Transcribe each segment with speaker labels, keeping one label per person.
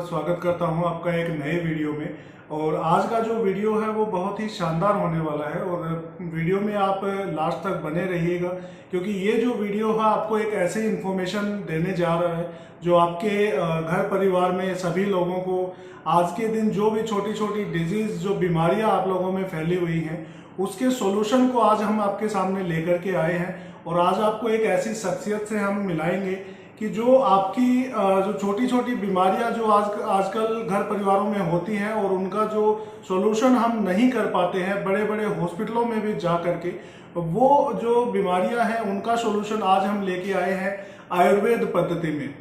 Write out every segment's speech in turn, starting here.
Speaker 1: स्वागत करता हूं आपका एक नए वीडियो में। और आज का जो वीडियो है वो बहुत ही शानदार होने वाला है और वीडियो में आप लास्ट तक बने रहिएगा, क्योंकि ये जो वीडियो है आपको एक ऐसी इन्फॉर्मेशन देने जा रहा है जो आपके घर परिवार में सभी लोगों को आज के दिन जो भी छोटी छोटी डिजीज जो बीमारियां आप लोगों में फैली हुई हैं उसके सॉल्यूशन को आज हम आपके सामने लेकर के आए हैं। और आज आपको एक ऐसी शख्सियत से हम मिलाएंगे कि जो आपकी जो छोटी छोटी बीमारियां जो आजकल घर परिवारों में होती हैं और उनका जो सॉल्यूशन हम नहीं कर पाते हैं बड़े बड़े हॉस्पिटलों में भी जा करके, वो जो बीमारियां हैं उनका सॉल्यूशन आज हम लेके आए हैं आयुर्वेद पद्धति में।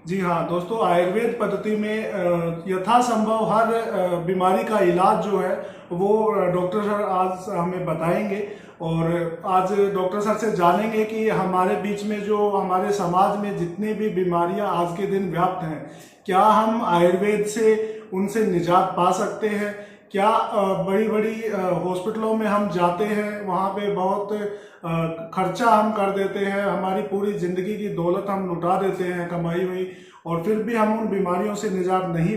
Speaker 1: जी हाँ दोस्तों, आयुर्वेद पद्धति में यथासंभव हर बीमारी का इलाज जो है वो डॉक्टर सर आज हमें बताएंगे। और आज डॉक्टर सर से जानेंगे कि हमारे बीच में जो हमारे समाज में जितनी भी बीमारियां आज के दिन व्याप्त हैं, क्या हम आयुर्वेद से उनसे निजात पा सकते हैं। क्या बड़ी बड़ी हॉस्पिटलों में हम जाते हैं, वहाँ पे बहुत खर्चा हम कर देते हैं, हमारी पूरी जिंदगी की दौलत हम लुटा देते हैं कमाई हुई, और फिर भी हम उन बीमारियों से निजात नहीं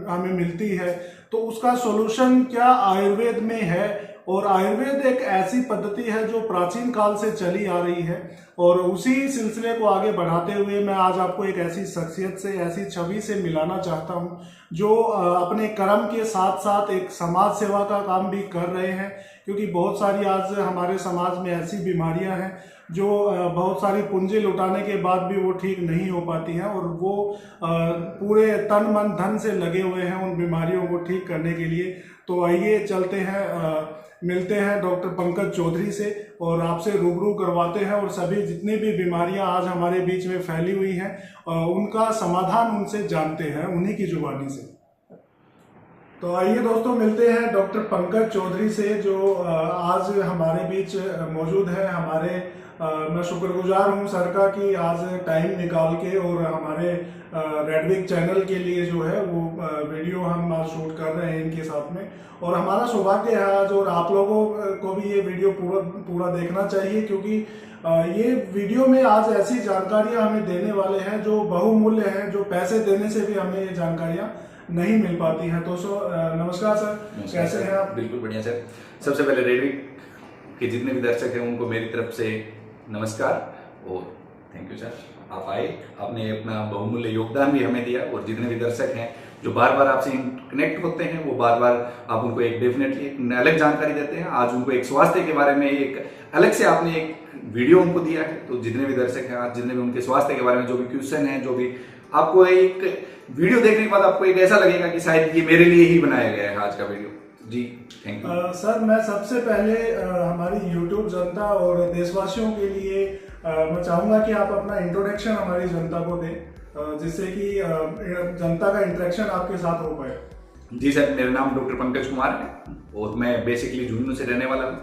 Speaker 1: हमें मिलती है। तो उसका सॉल्यूशन क्या आयुर्वेद में है। और आयुर्वेद एक ऐसी पद्धति है जो प्राचीन काल से चली आ रही है, और उसी सिलसिले को आगे बढ़ाते हुए मैं आज आपको एक ऐसी शख्सियत से, ऐसी छवि से मिलाना चाहता हूं जो अपने कर्म के साथ साथ एक समाज सेवा का काम भी कर रहे हैं। क्योंकि बहुत सारी आज हमारे समाज में ऐसी बीमारियां हैं जो बहुत सारी पूंजी लुटाने के बाद भी वो ठीक नहीं हो पाती हैं, और वो पूरे तन मन धन से लगे हुए हैं उन बीमारियों को ठीक करने के लिए। तो आइए चलते हैं, मिलते हैं डॉक्टर पंकज चौधरी से और आपसे रूबरू करवाते हैं, और सभी जितनी भी बीमारियां आज हमारे बीच में फैली हुई हैं उनका समाधान उनसे जानते हैं, उन्हीं की जुबानी से। तो आइए दोस्तों, मिलते हैं डॉक्टर पंकज चौधरी से जो आज हमारे बीच मौजूद है। मैं शुक्रगुजार हूं सर का कि आज टाइम निकाल के और हमारे रेडविक चैनल के लिए जो है वो वीडियो हम आज शूट कर रहे हैं इनके साथ में। और हमारा सौभाग्य है आज, और आप लोगों को भी ये वीडियो पूरा देखना चाहिए, क्योंकि ये वीडियो में आज ऐसी जानकारियां हमें देने वाले हैं जो बहुमूल्य हैं, जो पैसे देने से भी हमें ये जानकारियां नहीं मिल पाती हैं। तो नमस्कार सर, कैसे हैं आप?
Speaker 2: बिल्कुल बढ़िया सर। सबसे पहले रेडविक के जितने भी दर्शक हैं उनको मेरी तरफ से नमस्कार और थैंक यू सर, आप आए, आपने अपना बहुमूल्य योगदान भी हमें दिया। और जितने भी दर्शक हैं जो बार बार आपसे कनेक्ट होते हैं वो बार बार आप उनको एक डेफिनेटली एक अलग जानकारी देते हैं। आज उनको एक स्वास्थ्य के बारे में एक अलग से आपने एक वीडियो उनको दिया है। तो जितने भी दर्शक हैं आज, जितने भी उनके स्वास्थ्य के बारे में जो भी क्वेश्चन है, जो भी आपको एक वीडियो देखने के बाद आपको एक ऐसा लगेगा कि शायद ये मेरे लिए ही बनाया गया है आज का वीडियो। जी थैंक यू
Speaker 1: सर। मैं सबसे पहले हमारी YouTube जनता और देशवासियों के लिए मैं चाहूंगा कि आप अपना इंट्रोडक्शन हमारी जनता को दें, जिससे कि जनता का इंटरेक्शन आपके साथ हो पाए।
Speaker 2: जी सर, मेरा नाम डॉक्टर पंकज कुमार है और मैं बेसिकली झुंझुनू से रहने वाला हूँ।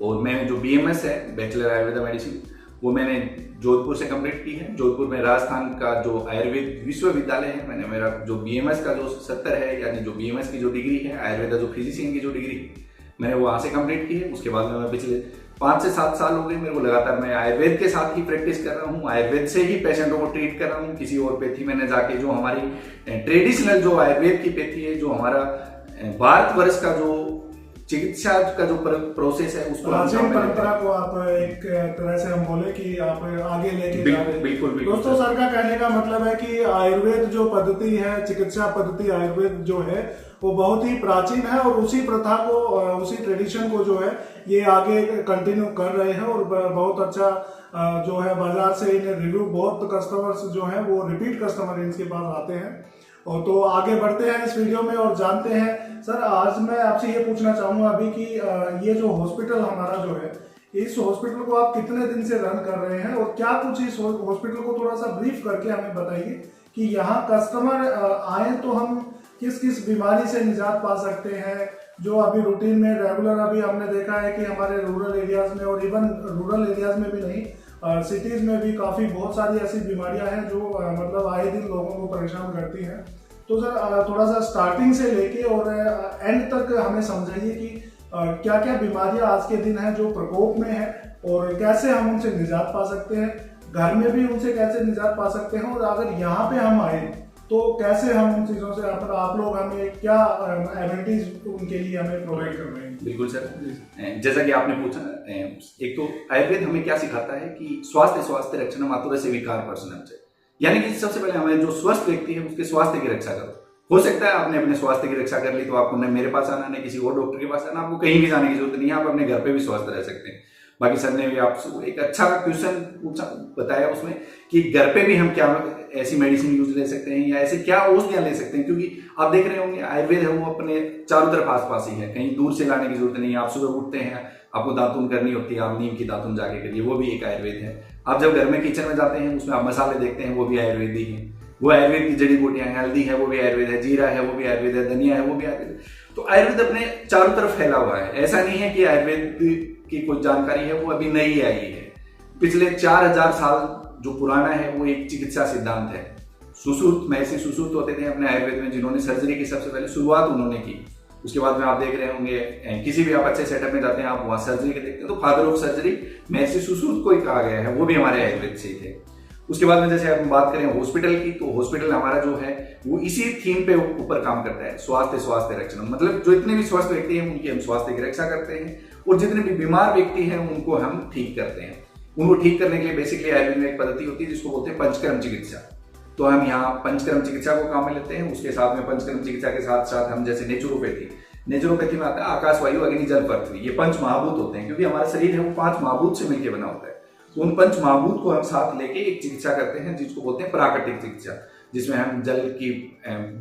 Speaker 2: और मैं जो BMS है, बैचलर आयुर्वेदा मेडिसिन, वो मैंने जोधपुर से कंप्लीट की है। जोधपुर में राजस्थान का जो आयुर्वेद विश्वविद्यालय है, मैंने मेरा जो BMS का जो 70 है, यानी जो BMS की जो डिग्री है, आयुर्वेदा जो फिजिशियन की जो डिग्री, मैंने वहाँ से कंप्लीट की है। उसके बाद में मैं पिछले 5 से 7 साल हो गए मेरे को लगातार मैं आयुर्वेद के साथ ही प्रैक्टिस कर रहा हूँ, आयुर्वेद से ही पेशेंटों को ट्रीट कर रहा हूँ। किसी और पैथी मैंने जाके जो हमारी ट्रेडिशनल जो आयुर्वेद की पैथी है, जो हमारा भारतवर्ष का जो चिकित्सा का जो प्रोसेस है, उसको
Speaker 1: प्राचीन परंपरा को आप एक तरह से हम बोले कि आप आगे लेके जा रहे हैं।
Speaker 2: बिल्कुल।
Speaker 1: दोस्तों, सर का कहने का मतलब है कि आयुर्वेद जो पद्धति है, चिकित्सा पद्धति आयुर्वेद जो है वो बहुत ही प्राचीन है, और उसी प्रथा को, उसी ट्रेडिशन को जो है ये आगे कंटिन्यू कर रहे हैं। और बहुत अच्छा जो है बाजार से इन्हें रिव्यू, बहुत कस्टमर्स जो है वो रिपीट कस्टमर इनके पास आते हैं। और तो आगे बढ़ते हैं इस वीडियो में और जानते हैं। सर, आज मैं आपसे ये पूछना चाहूंगा अभी कि ये जो हॉस्पिटल हमारा जो है, इस हॉस्पिटल को आप कितने दिन से रन कर रहे हैं, और क्या कुछ इस हॉस्पिटल को थोड़ा सा ब्रीफ करके हमें बताइए कि यहाँ कस्टमर आए तो हम किस किस बीमारी से निजात पा सकते हैं, जो अभी रूटीन में रेगुलर अभी हमने देखा है कि हमारे रूरल एरियाज में, और इवन रूरल एरियाज में भी नहीं, सिटीज में भी काफी बहुत सारी ऐसी बीमारियां हैं जो मतलब आए दिन लोगों को परेशान करती हैं। तो सर थोड़ा सा स्टार्टिंग से लेके और एंड तक हमें समझाइए कि क्या क्या बीमारियां आज के दिन हैं जो प्रकोप में है, और कैसे हम उनसे निजात पा सकते हैं, घर में भी उनसे कैसे निजात पा सकते हैं, और अगर यहाँ पे हम आए तो कैसे हम उन चीज़ों से आप लोग हमें क्या एमिनिटीज उनके लिए हमें प्रोवाइड कर रहे हैं?
Speaker 2: बिल्कुल सर, जैसा कि आपने पूछा, एक तो आयुर्वेद हमें क्या सिखाता है कि स्वास्थ्य रक्षणम आतुरस्य विकार पर्सनम से, यानी कि सबसे पहले हमें जो स्वस्थ व्यक्ति है उसके स्वास्थ्य की रक्षा करो। हो सकता है आपने अपने स्वास्थ्य की रक्षा कर ली तो आपको न मेरे पास आना, न किसी और डॉक्टर के पास आना, आपको कहीं भी जाने की जरूरत नहीं है, आप अपने घर पे भी स्वस्थ रह सकते हैं। बाकी सर ने भी आपको एक अच्छा क्वेश्चन पूछा, बताया उसमें कि घर पे भी हम क्या ऐसी मेडिसिन यूज ले सकते हैं या ऐसे क्या औषधियां ले सकते हैं, क्योंकि आप देख रहे होंगे आयुर्वेद है वो अपने चारों तरफ आसपास ही है, कहीं दूर से लाने की जरूरत नहीं है। आप सुबह उठते हैं, आपको दातुन करनी होती है, आप नीम की दातुन जाके करिए, वो भी एक आयुर्वेद है। आप जब घर में किचन में जाते हैं उसमें आप मसाले देखते हैं, वो भी आयुर्वेद ही है। वो आयुर्वेद की जड़ी बूटियां, हल्दी है वो भी आयुर्वेद है, जीरा है वो भी आयुर्वेद है, धनिया है वो भी आयुर्वेद है। तो आयुर्वेद अपने चारों तरफ फैला हुआ है। ऐसा नहीं है कि आयुर्वेद की कुछ जानकारी है वो अभी नई आई है। पिछले 4000 साल जो पुराना है वो एक चिकित्सा सिद्धांत है। सुश्रुत महर्षि सुश्रुत होते थे अपने आयुर्वेद में, जिन्होंने सर्जरी की सबसे पहले शुरुआत उन्होंने की। उसके बाद में आप देख रहे होंगे किसी भी आप अच्छे सेटअप में जाते हैं, आप वहां सर्जरी के देखते हैं तो फादर ऑफ सर्जरी महर्षि सुश्रुत को ही कहा गया है, वो भी हमारे आयुर्वेद से ही थे। उसके बाद में जैसे हम बात करें हॉस्पिटल की, तो हॉस्पिटल हमारा जो है वो इसी थीम पे ऊपर काम करता है, स्वास्थ्य रक्षण। मतलब जो इतने भी स्वस्थ व्यक्ति हैं उनकी हम स्वास्थ्य की रक्षा करते हैं, और जितने भी बीमार व्यक्ति हैं उनको हम ठीक करते हैं। उनको ठीक करने के लिए बेसिकली आयुर्वेद में एक पद्धति होती है जिसको बोलते हैं पंचकर्म चिकित्सा। तो हम यहाँ पंचकर्म चिकित्सा को काम में लेते हैं। उसके साथ में पंचकर्म चिकित्सा के साथ साथ हम जैसे नेचुरोपैथी में आता है आकाश, वायु, अग्नि, जल, पृथ्वी, ये 5 महाभूत होते हैं, क्योंकि हमारा शरीर है वो 5 महाभूत से मिलकर बना होता है। तो उन 5 महाभूत को हम साथ लेके एक चिकित्सा करते हैं जिसको बोलते हैं प्राकृतिक चिकित्सा, जिसमें हम जल की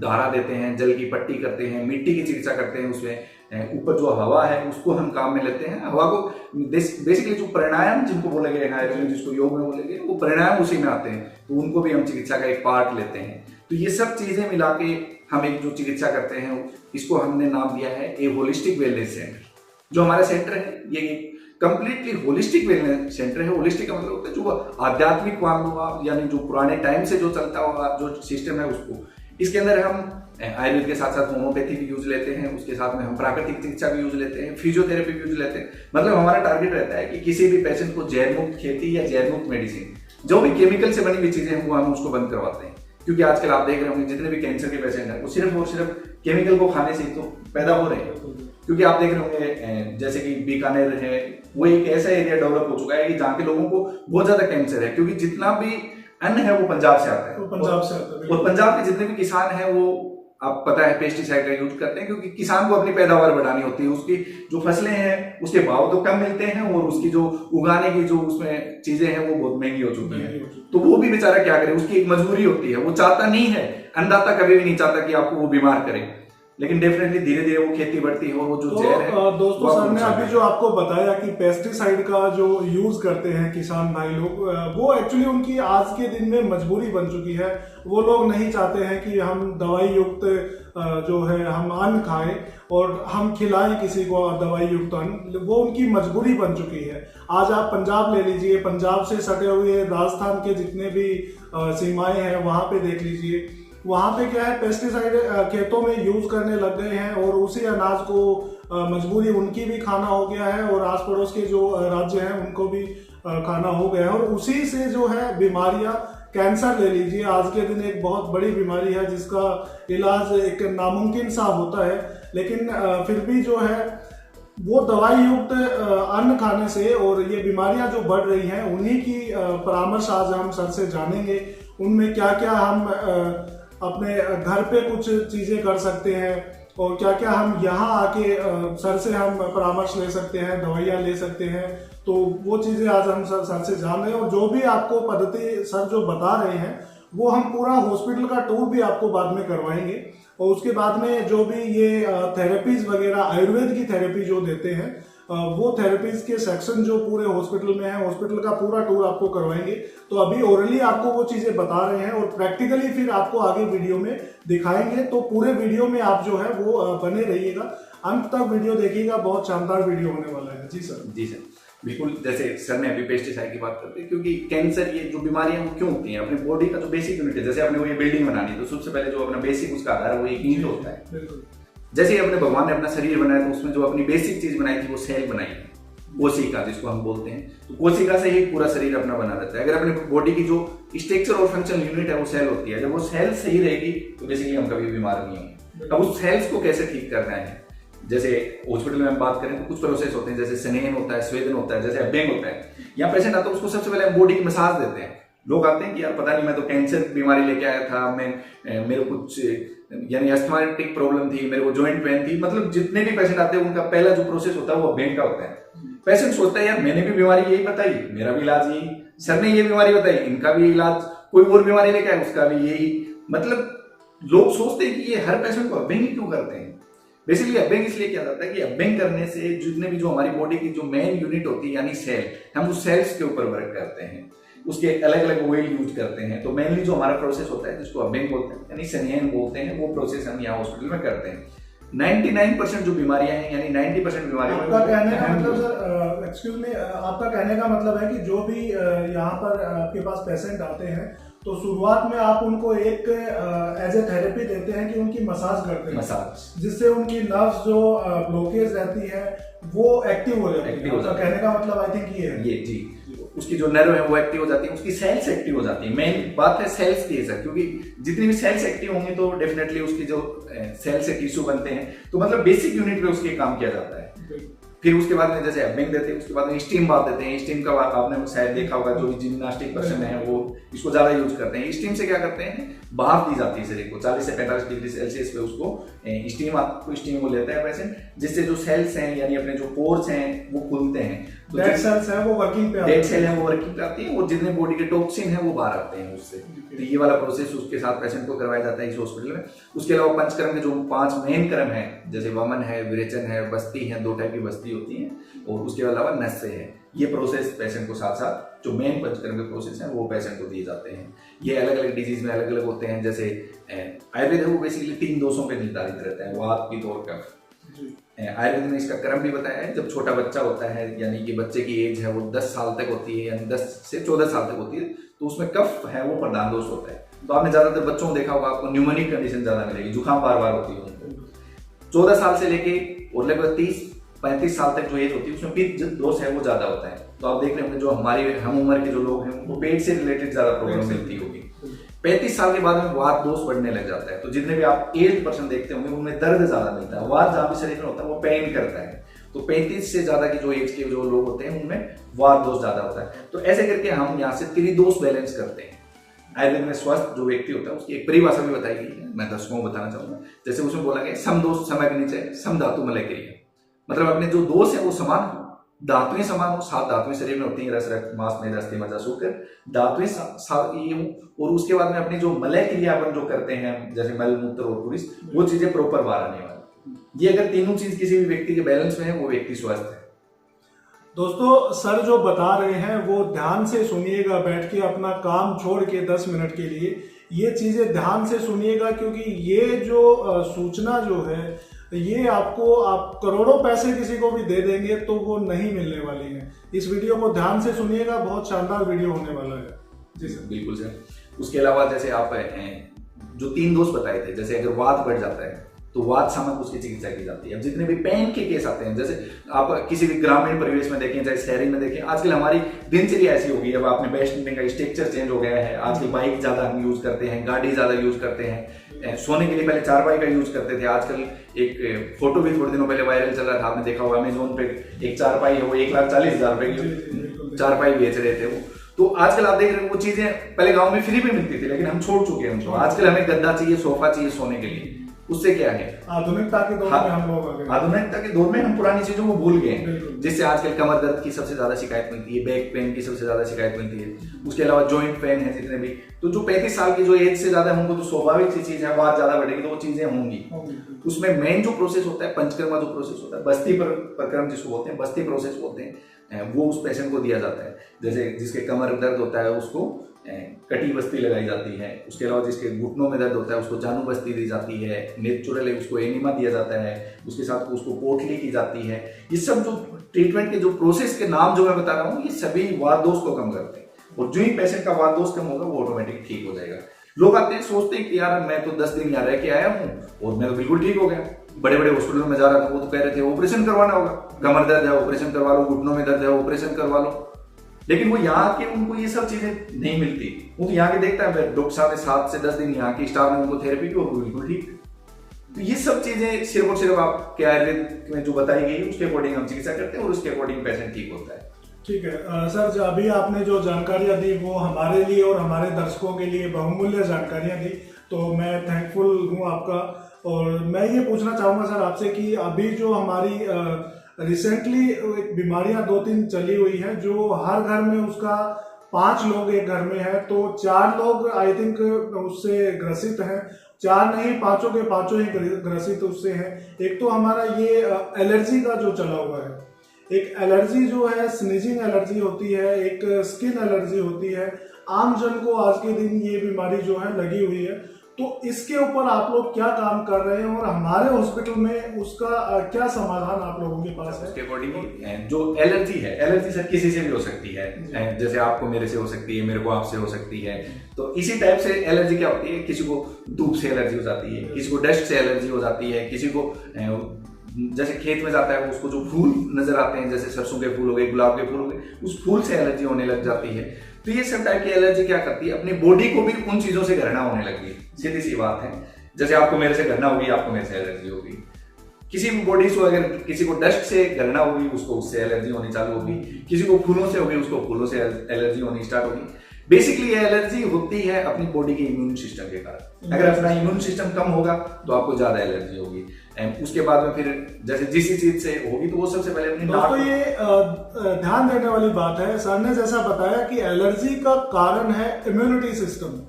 Speaker 2: धारा देते हैं, जल की पट्टी करते हैं, मिट्टी की चिकित्सा करते हैं, उसमें ऊपर जो हवा है उसको हम काम में लेते हैं। हवा को बेसिकली जो प्राणायाम जिनको बोले गए हैं, जिसको योग में बोले गए, वो प्राणायाम उसी में आते हैं, तो उनको भी हम चिकित्सा का एक पार्ट लेते हैं। तो ये सब चीजें मिला के हम एक जो चिकित्सा करते हैं इसको हमने नाम दिया है ए होलिस्टिक वेलनेस सेंटर। जो हमारा सेंटर है ये कंप्लीटली होलिस्टिक वेलनेस सेंटर है। होलिस्टिक का मतलब होता है जो आध्यात्मिक मान लो आप, यानी जो पुराने टाइम से जो चलता हुआ जो सिस्टम है उसको, इसके अंदर हम आयुर्वेद के साथ साथ होम्योपैथी भी यूज लेते हैं, उसके साथ में हम प्राकृतिक चिकित्सा भी यूज लेते हैं, फिजियोथेरेपी भी यूज लेते हैं। मतलब हमारा टारगेट रहता है कि किसी भी पेशेंट को जहर मुक्त खेती या जहर मुक्त मेडिसिन, जो भी केमिकल से बनी हुई चीजें हैं वो हम उसको बंद करवाते हैं। क्योंकि आजकल आप देख रहे होंगे जितने भी कैंसर के पेशेंट हैं वो सिर्फ और सिर्फ केमिकल को खाने से तो पैदा हो रहे हैं। क्योंकि आप देख रहे होंगे जैसे कि बीकानेर है, वो एक ऐसा एरिया डेवलप हो चुका है कि जहाँ के लोगों को बहुत ज्यादा कैंसर है, क्योंकि जितना भी अन्न है वो पंजाब से आता है। और पंजाब के जितने भी किसान हैं वो आप पता है पेस्टिसाइड का यूज करते हैं, क्योंकि किसान को अपनी पैदावार बढ़ानी होती है। उसकी जो फसलें हैं उसके भाव तो कम मिलते हैं और उसकी जो उगाने की जो उसमें चीजें हैं वो बहुत महंगी हो चुकी है। तो वो भी बेचारा क्या करे, उसकी एक मजबूरी होती है। वो चाहता नहीं है, अन्नदाता कभी भी नहीं चाहता कि आपको वो बीमार करे, लेकिन डेफिनेटली धीरे धीरे वो खेती बढ़ती है और वो जो जहर है।
Speaker 1: दोस्तों सर ने अभी जो आपको बताया कि पेस्टिसाइड का जो यूज करते हैं किसान भाई लोग, वो एक्चुअली उनकी आज के दिन में मजबूरी बन चुकी है। वो लोग नहीं चाहते हैं कि हम दवाई युक्त जो है हम अन्न खाएं और हम खिलाएं किसी को दवाई युक्त अन्न, वो उनकी मजबूरी बन चुकी है। आज आप पंजाब ले लीजिए, पंजाब से सटे हुए राजस्थान के जितने भी सीमाएं हैं वहां पे देख लीजिए, वहाँ पे क्या है पेस्टिसाइड खेतों में यूज करने लग गए हैं और उसी अनाज को मजबूरी उनकी भी खाना हो गया है और आस पड़ोस के जो राज्य हैं उनको भी खाना हो गया है। और उसी से जो है बीमारियां, कैंसर ले लीजिए, आज के दिन एक बहुत बड़ी बीमारी है जिसका इलाज एक नामुमकिन सा होता है, लेकिन फिर भी जो है वो दवाई युक्त अन्न खाने से और ये बीमारियां जो बढ़ रही हैं उन्हीं की परामर्श आज हम सर से जानेंगे। उनमें क्या क्या हम अपने घर पे कुछ चीजें कर सकते हैं और क्या क्या हम यहाँ आके सर से हम परामर्श ले सकते हैं, दवाइयाँ ले सकते हैं। तो वो चीजें आज हम सर से जान रहे हैं और जो भी आपको पद्धति सर जो बता रहे हैं वो हम पूरा हॉस्पिटल का टूर भी आपको बाद में करवाएंगे। और उसके बाद में जो भी ये थेरेपीज वगैरह आयुर्वेद की थेरेपी जो देते हैं वो थेरेपीज के सेक्शन जो पूरे हॉस्पिटल में है, हॉस्पिटल का पूरा टूर आपको करवाएंगे। तो अभी ओरली आपको वो चीजें बता रहे हैं और प्रैक्टिकली फिर आपको आगे वीडियो में दिखाएंगे। तो पूरे वीडियो में आप जो है वो बने रहिएगा, अंत तक वीडियो देखिएगा, बहुत शानदार वीडियो होने वाला है। जी सर।
Speaker 2: जी सर, बिल्कुल। जैसे सर ने अभी पेस्टिसाइड की बात करते हैं, क्योंकि कैंसर ये जो बीमारियां वो क्यों होती हैं, अपनी बॉडी का जो बेसिक यूनिट है, जैसे आपने वो ये बिल्डिंग बनानी तो सबसे पहले जो अपना बेसिक उसका आधार है वो एक ईंट होता है। जैसे ही अपने भगवान ने अपना शरीर बनाया तो उसमें जो अपनी बेसिक चीज बनाई थी वो सेल बनाई है। कोशिका जिसको हम बोलते हैं, तो कोशिका से ही पूरा शरीर अपना बना रहता है। अगर अपने बॉडी की जो स्ट्रक्चर और फंक्शनल यूनिट है वो सेल होती है, जब वो सेल सही रहेगी तो बेसिकली हम कभी बीमार नहीं होंगे। अब उस सेल्स को कैसे ठीक करना है, जैसे हॉस्पिटल में हम बात करें तो कुछ प्रोसेस होते हैं, जैसे स्नेहन होता है, स्वेदन होता है, जैसे अभ्यंग होता है। यहाँ पेशेंट आता है उसको सबसे पहले बॉडी की मसाज देते हैं। लोग आते हैं कि यार पता नहीं मैं तो कैंसर बीमारी लेके आया था, मेरे कुछ यानी अस्थमाटिक प्रॉब्लम थी, मेरे को जॉइंट पेन थी, मतलब जितने भी पेशेंट आते हैं उनका पहला जो प्रोसेस होता है वो अभ्यंग का होता है। पेशेंट सोचता है यार मैंने भी बीमारी यही बताई, मेरा भी इलाज यही, सर ने ये बीमारी बताई, इनका भी इलाज, कोई और बीमारी लेके आए उसका भी यही। मतलब लोग सोचते हैं कि ये हर पेशेंट को अभ्यंग क्यों करते हैं। बेसिकली अभ्यंग इसलिए किया जाता है कि अभ्यंग करने से जितने भी जो हमारी बॉडी की जो मेन यूनिट होती है यानी सेल, हम उस सेल्स के ऊपर वर्क करते हैं, उसके अलग अलग ऑयल यूज करते हैं। तो मेनली जो हमारा प्रोसेस होता है जिसको अभ्यंग बोलते हैं यानी स्नेहन बोलते हैं, वो प्रोसेस हम यहाँ हॉस्पिटल में करते हैं। 99% जो बीमारियां हैं यानी 90% बीमारियां,
Speaker 1: आपका कहने का मतलब सर, एक्सक्यूज मी, आपका कहने का मतलब है कि जो भी यहाँ पर आपके पास पेशेंट आते हैं तो शुरुआत में आप उनको एक एज ए थेरेपी देते हैं कि उनकी मसाज करते हैं,
Speaker 2: मसाज,
Speaker 1: जिससे उनकी नर्व्स जो ब्लॉकेज रहती है वो एक्टिव हो जाती है। आपका कहने का मतलब आई थिंक ये है।
Speaker 2: ये जी, उसकी जो नर्व है वो एक्टिव हो जाती है, उसकी सेल्स एक्टिव हो जाती है। मेन बात है सेल्स की है सर, क्योंकि जितनी भी सेल्स एक्टिव होंगी तो डेफिनेटली उसकी जो सेल से टिश्यू बनते हैं, तो मतलब बेसिक यूनिट पे उसके काम किया जाता है। फिर उसके बाद में जैसे अभ्यंग देते हैं, उसके बाद में स्टीम बात देते हैं। स्टीम का आपने शायद देखा होगा, जो भी जिम्नास्टिक पर्सन है वो इसको ज्यादा यूज करते हैं। स्टीम से क्या करते हैं, भाप दी जाती है शरीर को 40 से 45 डिग्री सेल्सियस पे, उसको स्टीम वो लेता है पेशेंट, जिससे जो सेल्स हैं यानी अपने जो पोर्स हैं वो खुलते हैं, तो
Speaker 1: डेड सेल्स है वो वर्किंग पे,
Speaker 2: डेड सेल है वो वर्किंग पे आती है, और जितने बॉडी के टॉक्सिन है वो बाहर आते हैं उससे। तो ये वाला प्रोसेस उसके साथ पेशेंट को करवाया जाता है इस हॉस्पिटल में। उसके अलावा पंचकर्म के जो 5 मेन कर्म है, जैसे वमन है, विरेचन है, बस्ती है, 2 टाइप की बस्ती होती है, और उसके अलावा नस्य है। ये प्रोसेस पेशेंट को साथ साथ जो मेन पंचकर्म के प्रोसेस हैं वो पेशेंट को दिए जाते हैं। ये अलग अलग डिजीज में अलग अलग होते हैं। जैसे आयुर्वेद है वो बेसिकली 3 दोषों पे निर्धारित रहता है, वात, पित्त और कफ। आयुर्वेद में इसका क्रम भी बताया है। जब छोटा बच्चा होता है यानी कि बच्चे की एज है वो 10 साल तक होती है, यानी 10 से 14 साल तक होती है, तो उसमें कफ है वो प्रधान दोष होता है। तो आपने ज्यादातर बच्चों को देखा होगा, आपको न्यूमोनिक कंडीशन ज्यादा मिलेगी, जुकाम बार बार होती है उनको। 14 साल से लेके और लगभग 30-35 साल तक जो एज होती है उसमें पित्त दोष है वो ज्यादा होता है। तो आप देख रहे होंगे जो हमारे हम उम्र के जो लोग हैं उनको पेट से रिलेटेड ज्यादा प्रॉब्लम मिलती होगी। 35 साल के बाद में वात दोष बढ़ने लग जाता है। तो जितने भी आप एज पर्सन देखते होंगे उनमें दर्द ज्यादा मिलता है, वात जहां भी शरीर में होता है वो पेन करता है। तो 35 से ज्यादा की जो एज के जो लोग होते हैं उनमें वात दोष ज्यादा होता है। तो ऐसे करके हम यहाँ से त्रिदोष बैलेंस करते हैं। आयुर्वेद में स्वस्थ जो व्यक्ति होता है उसकी एक परिभाषा भी बताई गई है, मैं दर्शकों को बताना चाहूंगा। जैसे उसमें बोला गया समदोष समग्निचय सम धातु मलय क्रिया, मतलब अपने जो दोष है वो समान हो, धातुएं समान हो। 7 धातुएं शरीर में होती हैं, रस, रक्त, मांस, मेद, अस्थि, मज्जा, शुक्र। धातुएं ये हो, और उसके बाद में अपनी जो मलय क्रिया अपन जो करते हैं जैसे मल, मूत्र और पुरुष, वो चीजें प्रॉपर बाहर आने वाली। ये अगर तीनों चीज किसी भी व्यक्ति के बैलेंस में है वो व्यक्ति स्वस्थ है।
Speaker 1: दोस्तों, सर जो बता रहे हैं वो ध्यान से सुनिएगा, बैठ के अपना काम छोड़ के 10 मिनट के लिए ये चीजें ध्यान से सुनिएगा, क्योंकि ये जो सूचना जो है ये आपको, आप करोड़ों पैसे किसी को भी दे देंगे तो वो नहीं मिलने वाली है। इस वीडियो को ध्यान से सुनिएगा, बहुत शानदार वीडियो होने वाला है। जी सर।
Speaker 2: बिल्कुल सर। उसके अलावा जैसे आप जो 3 दोष बताए थे, जैसे अगर वात बढ़ जाता है तो वात शामक उसकी चिकित्सा की जाती है। अब जितने भी पेन के केस आते हैं, जैसे आप किसी भी ग्रामीण परिवेश में देखें चाहे शहरी में देखें, आजकल हमारी दिनचर्या ऐसी हो गई है। अब आपने बैठने का स्ट्रक्चर चेंज हो गया है, आजकल बाइक ज्यादा हम यूज करते हैं, गाड़ी ज्यादा यूज करते हैं, सोने के लिए पहले चारपाई का यूज करते थे। आजकल एक फोटो भी थोड़े दिनों पहले वायरल चल रहा था, आपने देखा होगा अमेजोन पे एक चारपाई है वो 1,40,000 रुपए की चारपाई बेच रहे थे वो। तो आजकल आप देख रहे हैं वो चीजें पहले गांव में फ्री में मिलती थी, लेकिन हम छोड़ चुके हैं उनको। आजकल हमें गद्दा चाहिए, सोफा चाहिए सोने के लिए। उससे क्या है,
Speaker 1: आधुनिकता के दौर में हम लोग आ गए।
Speaker 2: आधुनिकता के दौर में हम पुरानी चीजों को भूल गए हैं, जिससे आजकल कमर दर्द की सबसे ज्यादा शिकायत मिलती है, बैक पेन की सबसे ज्यादा शिकायत मिलती है। उसके अलावा जॉइंट पेन है जितने भी। तो जो 35 साल की जो एज से ज्यादा उनको तो स्वाभाविक सी चीज है, बात ज्यादा बढ़ेगी तो वो चीजें होंगी। उसमें मेन जो प्रोसेस होता है, पंचकर्मा जो प्रोसेस होता है, बस्ती प्रक्रम जिसको बोलते हैं, बस्ती प्रोसेस बोलते हैं, वो उस पेशेंट को दिया जाता है। जैसे जिसके कमर दर्द होता है उसको कटी बस्ती लगाई जाती है। उसके अलावा जिसके घुटनों में दर्द होता है उसको जानू बस्ती दी जाती है। नेचुरल है उसको एनिमा दिया जाता है, उसके साथ उसको पोटली की जाती है। ये सब जो ट्रीटमेंट के जो प्रोसेस के नाम जो मैं बता रहा हूँ, ये सभी वात दोष को कम करते हैं, और जो ही पेशेंट का वात दोष कम होगा वो ऑटोमेटिक ठीक हो जाएगा। लोग आते हैं सोचते हैं कि यार मैं तो 10 दिन यहाँ रह के आया हूँ और मैं तो बिल्कुल ठीक हो गया, बड़े बड़े हॉस्पिटलों में जा रहा था, वो तो कह रहे थे ऑपरेशन करवाना होगा, कमर दर्द है ऑपरेशन करवा लो, घुटनों में दर्द है ऑपरेशन करवा लो। लेकिन वो यहाँ के उनको ये सब चीजें नहीं मिलती। वो तो यहाँ के देखता है डॉक्टर साहब ने 7 से 10 दिन यहाँ की स्टाफ ने उनको थेरेपी की और बिल्कुल ठीक। तो ये सब चीजें सिर्फ और सिर्फ आपके आयुर्वेद में जो बताई गई है उसके अकॉर्डिंग हम चिकित्सा करते हैं और उसके अकॉर्डिंग पेशेंट ठीक होता है।
Speaker 1: ठीक है सर, जो अभी आपने जो जानकारियां दी वो हमारे लिए और हमारे दर्शकों के लिए बहुमूल्य जानकारियां दी, तो मैं थैंकफुल हूं आपका। और मैं ये पूछना चाहूँगा सर आपसे कि अभी जो हमारी रिसेंटली एक बीमारियां 2-3 चली हुई हैं, जो हर घर में उसका 5 लोग एक घर में है तो 4 लोग आई थिंक उससे ग्रसित हैं, 4 नहीं 5 के 5 ही ग्रसित उससे हैं। एक तो हमारा ये एलर्जी का जो चला हुआ है, एक एलर्जी जो है स्नीजिंग एलर्जी होती है, एक स्किन एलर्जी होती है। आम जन को आज के दिन ये बीमारी जो है लगी हुई है, तो इसके ऊपर आप लोग क्या काम कर रहे हैं और हमारे हॉस्पिटल में उसका क्या समाधान आप लोगों के पास है?
Speaker 2: उसके अकॉर्डिंग जो एलर्जी है, एलर्जी सर किसी से भी हो सकती है, जैसे आपको मेरे से हो सकती है, मेरे को आपसे हो सकती है। तो इसी टाइप से एलर्जी क्या होती है, किसी को धूप से एलर्जी हो जाती है, किसी को डस्ट से एलर्जी हो जाती है, किसी को जैसे खेत में जाता है उसको जो फूल नजर आते हैं, जैसे सरसों के फूल हो गए, गुलाब के फूल हो गए, उस फूल से एलर्जी होने लग जाती है। तो ये सब टाइप की एलर्जी क्या करती है, अपनी बॉडी को भी उन चीजों से घृणा होने लगती है। सीधी सी बात है, जैसे आपको मेरे से घृणा होगी, आपको मेरे से एलर्जी होगी। किसी भी बॉडी से अगर किसी को डस्ट से घृणा होगी, उसको उससे एलर्जी होनी चालू होगी, किसी को फूलों से होगी, उसको फूलों से एलर्जी होनी स्टार्ट होगी। बेसिकली ये एलर्जी होती है अपनी बॉडी के इम्यून सिस्टम के कारण। अगर अपना इम्यून सिस्टम कम होगा तो आपको ज्यादा एलर्जी होगी। उसके बाद में फिर जैसे जिस चीज से होगी तो वो सबसे पहले अपनी
Speaker 1: दोस्तों ये ध्यान देने वाली बात है, सर ने जैसा बताया कि एलर्जी का कारण है इम्यूनिटी सिस्टम।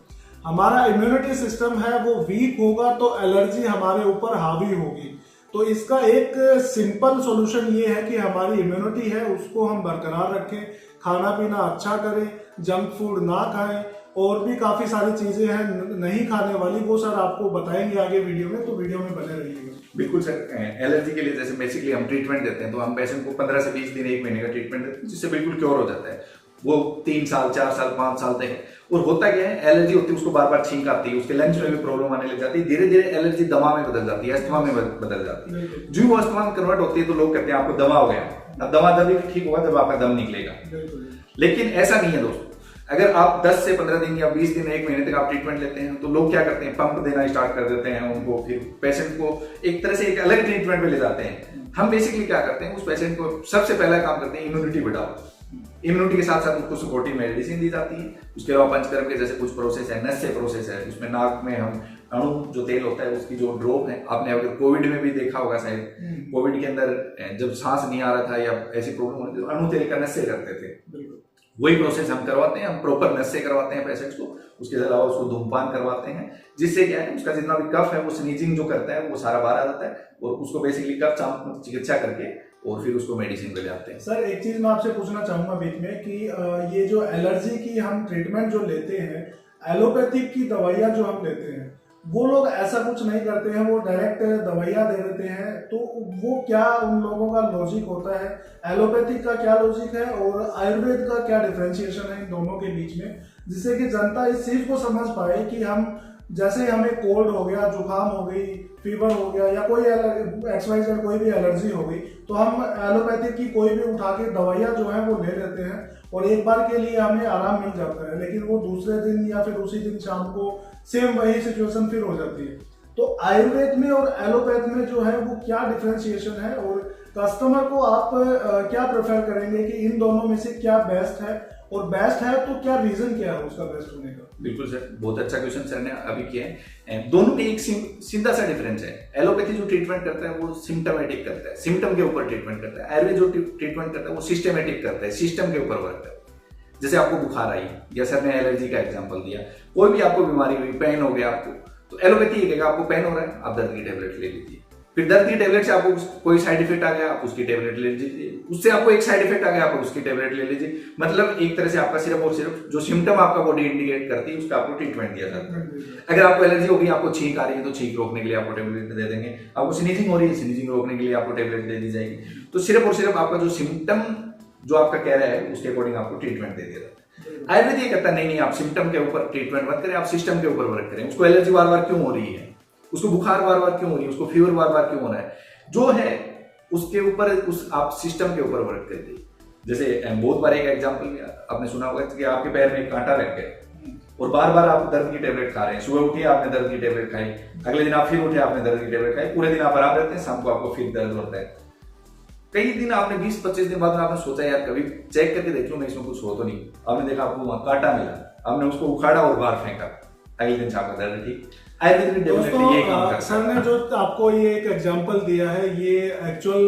Speaker 1: हमारा इम्यूनिटी सिस्टम है वो वीक होगा तो एलर्जी हमारे ऊपर हावी होगी। तो इसका एक सिंपल सॉल्यूशन ये है कि हमारी इम्यूनिटी है उसको हम बरकरार रखें, खाना पीना अच्छा करें, जंक फूड ना खाएं, और भी काफी सारी चीजें हैं नहीं खाने वाली, वो सर आपको बताएंगे आगे वीडियो में, तो वीडियो में बने रहिएगा।
Speaker 2: बिल्कुल सर, एलर्जी के लिए जैसे बेसिकली हम ट्रीटमेंट देते हैं, तो हम पेशेंट को 15 से 20 दिन 1 महीने का ट्रीटमेंट देते हैं, जिससे बिल्कुल क्योर हो जाता है। वो 3 साल 4 साल 5 साल तक। और होता क्या है, एलर्जी होती है उसको बार बार छींक आती है, उसके लंग्स में भी प्रॉब्लम आने लग जाती है, धीरे धीरे एलर्जी दमा में बदल जाती है, अस्थमा में बदल जाती है। जो वो अस्थमा में कन्वर्ट होती है तो लोग कहते हैं आपको दमा हो गया। अब दमा तभी ठीक होगा जब आपका दम निकलेगा। लेकिन ऐसा नहीं है दोस्तों। अगर आप 10 से 15 दिन या 20 दिन 1 महीने तक आप ट्रीटमेंट लेते हैं तो लोग क्या करते हैं, पंप देना स्टार्ट कर देते हैं उनको, फिर पेशेंट को एक तरह से एक अलग ट्रीटमेंट पे ले जाते हैं। हम बेसिकली क्या करते हैं, उस पेशेंट को सबसे पहला काम करते हैं इम्यूनिटी बढ़ाओ। इम्यूनिटी के साथ साथ उसको सपोर्टिव मेडिसिन दी जाती है। उसके अलावा पंचकर्म के जैसे कुछ प्रोसेस है, नस से प्रोसेस है, उसमें नाक में हम अणु जो तेल होता है उसकी जो ड्रॉप है, आपने अगर कोविड में भी देखा होगा शायद, कोविड के अंदर जब सांस नहीं आ रहा था या ऐसी प्रॉब्लम होती थी, अणु तेल का नस से करते थे। वही प्रोसेस हम करवाते हैं, हम प्रॉपर नस से करवाते हैं पेशेंट्स को। उसके अलावा उसको धूमपान करवाते हैं, जिससे क्या है उसका जितना भी कफ है वो स्नीजिंग जो करता है वो सारा बाहर आ जाता है, और उसको बेसिकली कफ चिकित्सा करके और फिर उसको मेडिसिन पे ले आते हैं।
Speaker 1: सर एक चीज मैं आपसे पूछना चाहूंगा बीच में कि ये जो एलर्जी की हम ट्रीटमेंट जो लेते हैं, एलोपैथिक की दवाइयाँ जो हम लेते हैं, वो लोग ऐसा कुछ नहीं करते हैं, वो डायरेक्ट दवाइयाँ दे देते हैं। तो वो क्या उन लोगों का लॉजिक होता है, एलोपैथिक का क्या लॉजिक है और आयुर्वेद का क्या डिफरेंशिएशन है इन दोनों के बीच में, जिससे कि जनता इस चीज को समझ पाए कि हम जैसे हमें कोल्ड हो गया, जुकाम हो गई, फीवर हो गया या कोई XYZ कोई भी एलर्जी हो गई, तो हम एलोपैथिक की कोई भी उठा के दवाइयाँ जो है वो ले लेते हैं और एक बार के लिए हमें आराम मिल जाता है, लेकिन वो दूसरे दिन या फिर उसी दिन शाम को सेम वही सिचुएशन फिर हो जाती है। तो आयुर्वेद में और एलोपैथ में जो है वो क्या डिफरेंशिएशन है और कस्टमर को आप क्या प्रेफर करेंगे कि इन दोनों में से क्या बेस्ट है, और बेस्ट है तो क्या रीजन क्या है उसका बेस्ट होने का?
Speaker 2: बिल्कुल सर, बहुत अच्छा क्वेश्चन सर ने अभी किया है। दोनों में एक सीधा सा डिफरेंस है। एलोपैथी जो ट्रीटमेंट करता है वो सिम्टोमेटिक करता है, सिम्टम के ऊपर ट्रीटमेंट करता है। आयुर्वेद जो ट्रीटमेंट करता है वो सिस्टमेटिक करता है, सिस्टम के ऊपर वर्क करता है। जैसे आपको बुखार आई या सर ने एलर्जी का एग्जाम्पल दिया, कोई भी आपको बीमारी हुई, पेन हो गया आपको, तो एलोपैथी ये कहेगा आपको पेन हो रहा है, आप दर्द की टेबलेट ले लीजिए। फिर दर्द की टेबलेट से आपको कोई साइड इफेक्ट आ गया, आप उसकी टेबलेट ले लीजिए। उससे आपको एक साइड इफेक्ट आ गया, आप उसकी टेबलेट ले लीजिए। मतलब एक तरह से आपका सिर्फ और सिर्फ जो सिम्टम आपका बॉडी इंडिकेट करती है उसका आपको ट्रीटमेंट दिया जाता है। अगर आपको एलर्जी होगी, आपको छींक आ रही है तो छींक रोकने के लिए आपको टेबलेट दे देंगे। आपको स्नीजिंग हो रही है, स्नीजिंग रोकने के लिए आपको टेबलेट दे दी जाएगी। तो सिर्फ और सिर्फ आपका जो सिम्टम जो आपका कह रहा है उसके अकॉर्डिंग आपको ट्रीटमेंट दे दिया जाता है। आयुर्वेद ये कहता है नहीं, आप सिम्टम के ऊपर ट्रीटमेंट मत करें, आप सिस्टम के ऊपर वर्क करें। उसको एलर्जी बार बार क्यों हो रही है, उसको बुखार बार बार क्यों हो रही है, उसको फीवर बार बार क्यों हो रहा है, जो है उसके ऊपर उस आप सिस्टम के ऊपर वर्क करते हैं। जैसे बहुत बार एक एग्जांपल आपने सुना होगा कि आपके पैर में एक कांटा लग गया और बार बार आप दर्द की टेबलेट खा रहे हैं, सुबह उठिए आपने दर्द की टेबलेट खाई, अगले दिन आप फिर उठे आपने दर्द की टेबलेट खाई, पूरे दिन आप आराम रहते हैं, शाम को आपको फिर दर्द होता है। कई दिन आपने 20-25 दिन बाद में आपने सोचा यार कभी चेक करके देख लो मैं इसमें कुछ हो तो नहीं, आपने देखा आपको वहां कांटा मिला, आपने उसको उखाड़ा और बाहर फेंका, अगले दिन आपका दर्द ठीक। आयुर्वेद डेवलप ये काम करता है।
Speaker 1: सर ने जो आपको ये एक एग्जांपल दिया है ये एक्चुअल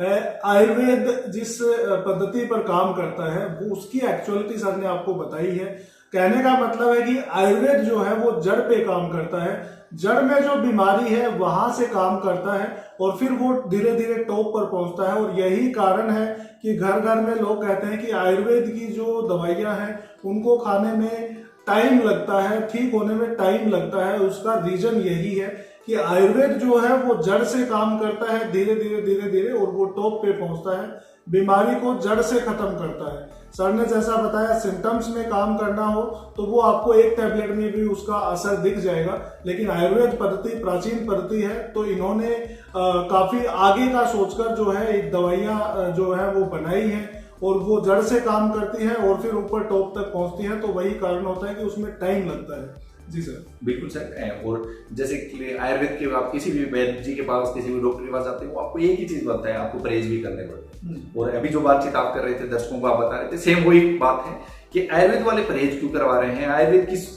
Speaker 1: है, आयुर्वेद जिस पद्धति पर काम करता है वो उसकी एक्चुअलिटी सर ने आपको बताई है। कहने का मतलब है कि आयुर्वेद जो है वो जड़ पे काम करता है, जड़ में जो बीमारी है वहां से काम करता है और फिर वो धीरे धीरे टॉप पर पहुंचता है। और यही कारण है कि घर घर में लोग कहते हैं कि आयुर्वेद की जो दवाइयां हैं उनको खाने में टाइम लगता है, ठीक होने में टाइम लगता है। उसका रीजन यही है कि आयुर्वेद जो है वो जड़ से काम करता है, धीरे धीरे और वो टॉप पे पहुंचता है, बीमारी को जड़ से खत्म करता है। सर ने जैसा बताया सिम्टम्स में काम करना हो तो वो आपको एक टैबलेट में भी उसका असर दिख जाएगा, लेकिन आयुर्वेद पद्धति प्राचीन पद्धति है तो इन्होंने काफी आगे का सोचकर जो है दवाइयां जो है वो बनाई हैं और वो जड़ से काम करती हैं और फिर ऊपर टॉप तक पहुंचती हैं। तो वही कारण होता है कि उसमें टाइम लगता है। जी सर,
Speaker 2: बिल्कुल सर। और जैसे कि आयुर्वेद के आप किसी भी वैद्य जी के पास, किसी भी डॉक्टर के पास जाते हैं, वो आपको एक ही चीज बताता है, आपको परहेज भी करने पड़ते हैं। और अभी जो बातचीत आप कर रहे थे, दर्शकों को आप बता रहे थे, सेम वही बात है कि आयुर्वेद वाले परहेज क्यों करवा रहे हैं, आयुर्वेद किस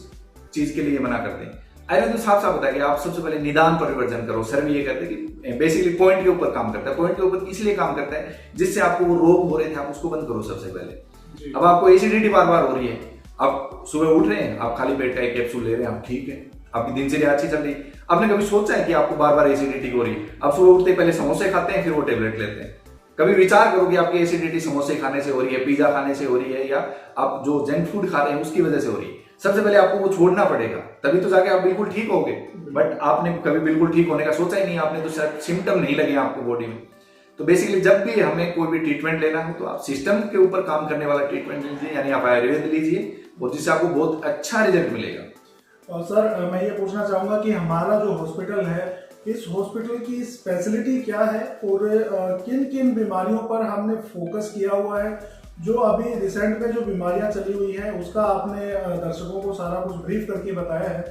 Speaker 2: चीज के लिए मना करते हैं। आयुर्वेद में साफ साफ बताया कि आप सबसे पहले निदान परिवर्जन करो। सर भी ये कहते हैं कि बेसिकली पॉइंट के ऊपर काम करता है। पॉइंट के ऊपर इसलिए काम करता है जिससे आपको वो रोग हो रहे थे आप उसको बंद करो सबसे पहले। अब आपको एसिडिटी बार बार हो रही है, आप सुबह उठ रहे हैं, आप खाली पेट का एक कैप्सूल ले रहे हैं, आप ठीक है, आपकी दिनचर्या अच्छी चल रही है। आपने कभी सोचा है कि आपको बार बार एसिडिटी हो रही है? आप सुबह उठते पहले समोसे खाते हैं फिर वो टेबलेट लेते हैं। कभी विचार करो कि आपकी एसिडिटी समोसे खाने से हो रही है, पिज्जा खाने से हो रही है, या आप जो जंक फूड खा रहे हैं उसकी वजह से हो रही है। सबसे पहले आपको वो छोड़ना पड़ेगा, तभी तो जाके आप बिल्कुल ठीक होगे। बट आपने कभी बिल्कुल ठीक होने का सोचा ही नहीं, आपने तो शायद सिम्टम नहीं लगे आपको बॉडी में। तो बेसिकली जब भी हमें कोई भी ट्रीटमेंट लेना हो तो आप सिस्टम के ऊपर काम करने वाला ट्रीटमेंट लीजिए, यानी आप आयुर्वेद लीजिए, और जिससे आपको बहुत अच्छा रिजल्ट मिलेगा।
Speaker 1: और सर मैं ये पूछना चाहूंगा कि हमारा जो हॉस्पिटल है, इस हॉस्पिटल की स्पेशलिटी क्या है और किन किन बीमारियों पर हमने फोकस किया हुआ है? जो अभी रिसेंट में जो बीमारियां चली हुई हैं उसका आपने दर्शकों को सारा कुछ ब्रीफ करके बताया है।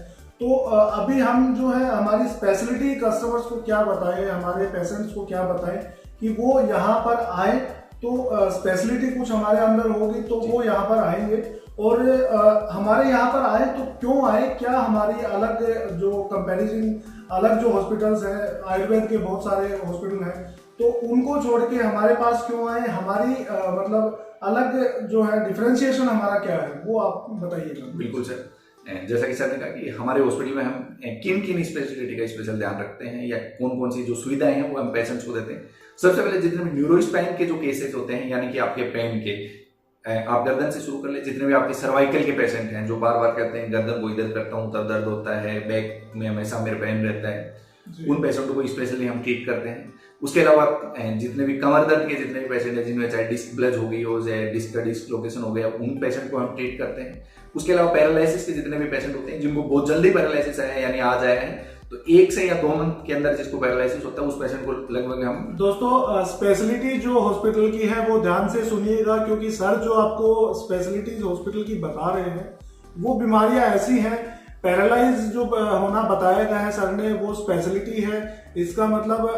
Speaker 1: तो अभी हम जो है हमारी स्पेशलिटी कस्टमर्स को क्या बताएं, हमारे पेशेंट्स को क्या बताएं कि वो यहाँ पर आए तो स्पेशलिटी कुछ हमारे अंदर होगी तो वो यहाँ पर आएंगे। और हमारे यहाँ पर आए तो क्यों आए, क्या हमारी अलग जो कंपैरिजन अलग जो हॉस्पिटल्स हैं, आयुर्वेद के बहुत सारे हॉस्पिटल हैं, तो उनको छोड़ के हमारे पास क्यों आए, हमारी मतलब अलग जो है डिफरेंशिएशन हमारा क्या है वो आप बताइएगा।
Speaker 2: बिल्कुल सर, जैसा कि सर ने कहा कि हमारे हॉस्पिटल में हम किन किन स्पेशलिटी का स्पेशल ध्यान रखते हैं या कौन कौन सी जो सुविधाएं हैं वो हम पेशेंट्स को देते हैं। सबसे पहले जितने भी न्यूरोस्पाइन के जो केसेस होते हैं, यानी कि आपके पेन के, आप गर्दन से शुरू कर ले, जितने भी आपके सर्वाइकल के पेशेंट हैं जो बार बार कहते हैं गर्दन को इधर करता हूँ तब दर्द होता है, बैक में हमेशा मेरे पेन रहता है, उन पेशेंटों को स्पेशली हम ट्रीट करते हैं। उसके अलावा जितने भी कमर दर्द के जितने भी पेशेंट हैं जिनमें चाहे डिस्क ब्लज हो गई हो, चाहे डिस्क का डिस्लोकेशन हो गया, उन पेशेंट को हम ट्रीट करते हैं। उसके अलावा पैरालिसिस के जितने भी पेशेंट होते हैं जिनको बहुत जल्दी पैरालिसिस आया है, यानी आज आया है, तो 1 से या 2 मंथ के अंदर जिसको पैरालिसिस होता है उस पेशेंट को लगभग हम।
Speaker 1: दोस्तों स्पेशलिटी जो हॉस्पिटल की है वो ध्यान से सुनिएगा, क्योंकि सर जो आपको स्पेशलिटीज हॉस्पिटल की बता रहे हैं वो बीमारियां ऐसी हैं। पैरालाइज जो होना बताया गया है सर ने वो स्पेशलिटी है। इसका मतलब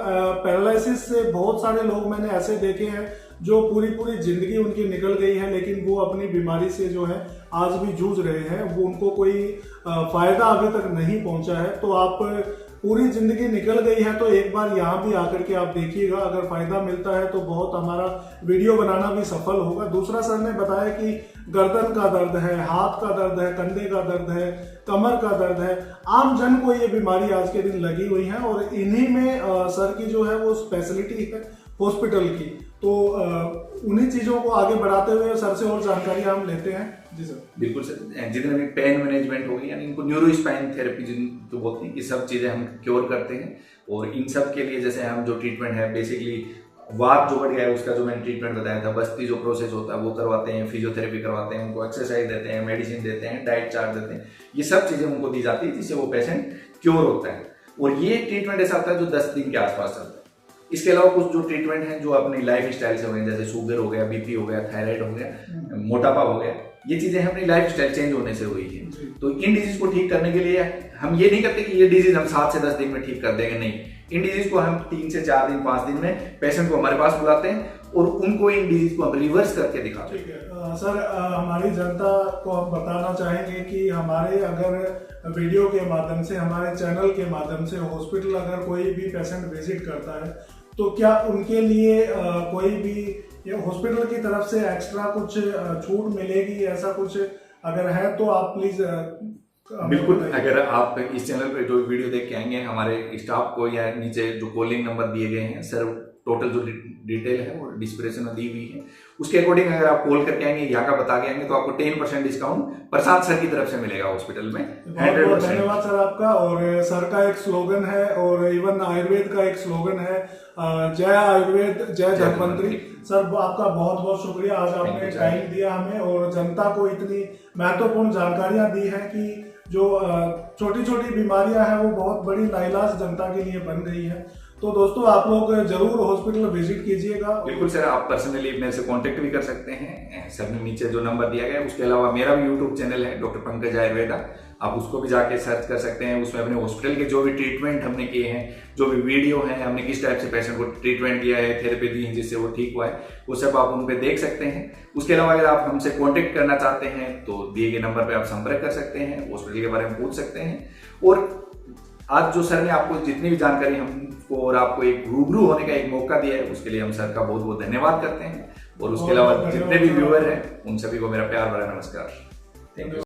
Speaker 1: पैरालिसिस से बहुत सारे लोग मैंने ऐसे देखे हैं जो पूरी पूरी जिंदगी उनकी निकल गई है, लेकिन वो अपनी बीमारी से जो है आज भी जूझ रहे हैं, वो उनको कोई फायदा अभी तक नहीं पहुंचा है। तो आप पूरी जिंदगी निकल गई है तो एक बार यहाँ भी आकर के आप देखिएगा, अगर फायदा मिलता है तो बहुत हमारा वीडियो बनाना भी सफल होगा। दूसरा सर ने बताया कि गर्दन का दर्द है, हाथ का दर्द है, कंधे का दर्द है, कमर का दर्द है, आम जन को ये बीमारी आज के दिन लगी हुई है और इन्हीं में सर की जो है वो स्पेशलिटी है हॉस्पिटल की। तो उन्हीं चीजों को आगे बढ़ाते हुए सर से और जानकारी हम लेते हैं। जी सर।
Speaker 2: बिल्कुल सर, जितने भी पेन मैनेजमेंट हो गई, यानी इनको न्यूरोस्पाइन थेरेपी जिन तो बोलते हैं, ये सब चीजें हम क्योर करते हैं। और इन सब के लिए जैसे हम जो ट्रीटमेंट है, बेसिकली वात जो बढ़ गया है उसका जो मैंने ट्रीटमेंट बताया था, बस्ती जो प्रोसेस होता है वो करवाते हैं, फिजियोथेरेपी करवाते हैं, उनको एक्सरसाइज देते हैं, मेडिसिन देते हैं, डाइट चार्ट देते हैं, ये सब चीजें उनको दी जाती है जिससे वो पेशेंट क्योर होता है। और ये ट्रीटमेंट ऐसा होता है जो 10 दिन के आसपास चलता है। इसके अलावा कुछ जो ट्रीटमेंट हैं जो अपनी लाइफ स्टाइल से हो गए, जैसे शुगर हो गया, बीपी हो गया, थायराइड हो गया, मोटापा हो गया, ये चीजें अपनी लाइफ स्टाइल चेंज होने से हुई है। तो इन डिजीज को ठीक करने के लिए हम ये नहीं करते कि ये डिजीज हम 7 से 10 दिन में ठीक कर देंगे, नहीं। इन डिजीज को हम 3 से 4 दिन 5 दिन में पेशेंट को हमारे पास बुलाते हैं और उनको इन डिजीज को हम रिवर्स करके दिखाते हैं।
Speaker 1: ठीक है सर, हमारी जनता को हम बताना चाहेंगे कि हमारे अगर वीडियो के माध्यम से, हमारे चैनल के माध्यम से हॉस्पिटल अगर कोई भी पेशेंट विजिट करता है तो क्या उनके लिए कोई भी हॉस्पिटल की तरफ से एक्स्ट्रा कुछ छूट मिलेगी, ऐसा कुछ अगर है तो आप प्लीज।
Speaker 2: बिल्कुल, अगर आप इस चैनल पे जो वीडियो देख के आएंगे, हमारे स्टाफ को या नीचे जो कॉलिंग नंबर दिए गए हैं सर, टोटल जो डिटेल है वो डिस्क्रिप्शन में दी हुई है, उसके अकॉर्डिंग अगर आप कॉल करके आएंगे, यहाँ का बता के आएंगे तो आपको 10% डिस्काउंट प्रसाद सर की तरफ से मिलेगा हॉस्पिटल में।
Speaker 1: बहुत बहुत धन्यवाद सर आपका। और सर का एक स्लोगन है और इवन आयुर्वेद का एक स्लोगन है, जय आयुर्वेद जय धन्वंतरी। सर आपका बहुत बहुत शुक्रिया, आज आपने टाइम दिया हमें और जनता को इतनी महत्वपूर्ण जानकारियां दी हैं कि जो छोटी छोटी बीमारियां हैं वो बहुत बड़ी लाइलाज जनता के लिए बन गई है। तो दोस्तों आप लोग जरूर हॉस्पिटल विजिट कीजिएगा।
Speaker 2: बिल्कुल सर, आप पर्सनली मेरे से कांटेक्ट भी कर सकते हैं, सर ने नीचे जो नंबर दिया गया है। उसके अलावा मेरा भी यूट्यूब चैनल है डॉक्टर पंकज आयुर्वेदा, आप उसको भी जाके सर्च कर सकते हैं। उसमें अपने हॉस्पिटल के जो भी ट्रीटमेंट हमने किए हैं, जो भी वीडियो है, हमने किस टाइप से पेशेंट को ट्रीटमेंट किया है, थेरेपी दी है जिससे वो ठीक हुआ है, वो सब आप उन पे देख सकते हैं। उसके अलावा अगर आप हमसे कांटेक्ट करना चाहते हैं तो दिए गए नंबर पे आप संपर्क कर सकते हैं, हॉस्पिटल के बारे में पूछ सकते हैं। और आज जो सर ने आपको जितनी भी जानकारी हमको और आपको एक रूबरू होने का एक मौका दिया है, उसके लिए हम सर का बहुत बहुत धन्यवाद करते हैं। और उसके अलावा जितने भी व्यूअर हैं उन सभी को मेरा प्यार भरा नमस्कार। Thank you.